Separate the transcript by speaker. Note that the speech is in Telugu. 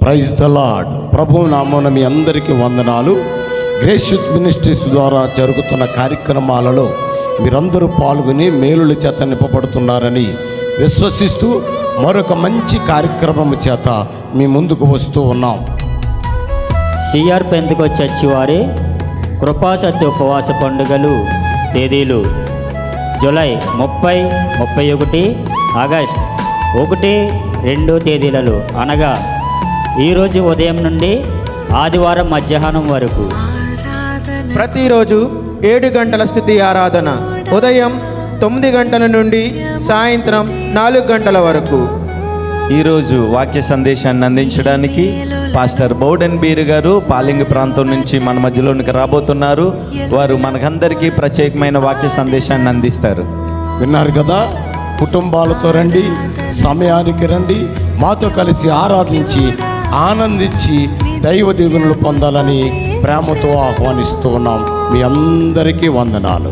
Speaker 1: Praise the lord. ప్రభు నామమున మీ అందరికీ వందనాలు. గ్రేస్ యూత్ మినిస్ట్రీస్ ద్వారా జరుగుతున్న కార్యక్రమాలలో మీరందరూ పాల్గొని మేలుల చేత నింపబడుతున్నారని విశ్వసిస్తూ మరొక మంచి కార్యక్రమం చేత మీ ముందుకు వస్తూ ఉన్నాం.
Speaker 2: సిఆర్ పెందుకొచ్చి చర్చి వారి కృపాసత్య ఉపవాస పండుగలు తేదీలు జూలై 30, 31, ఆగస్ట్ 1, 2 తేదీలలో అనగా ఈరోజు ఉదయం నుండి ఆదివారం మధ్యాహ్నం వరకు.
Speaker 3: ప్రతిరోజు 7 గంటల స్తుతి ఆరాధన ఉదయం 9 గంటల నుండి సాయంత్రం 4 గంటల వరకు.
Speaker 4: ఈరోజు వాక్య సందేశాన్ని అందించడానికి పాస్టర్ బౌడెన్ బీర్ గారు పాలింగ్ ప్రాంతం నుంచి మన మధ్యలోనికి రాబోతున్నారు. వారు మనకందరికీ ప్రత్యేకమైన వాక్య సందేశాన్ని అందిస్తారు.
Speaker 1: విన్నారు కదా, కుటుంబాలతో రండి, సమయానికి రండి, మాతో కలిసి ఆరాధించి ఆనందించి దైవ దీవెనలు పొందాలని ప్రేమతో ఆహ్వానిస్తూ ఉన్నాం. మీ అందరికీ వందనాలు.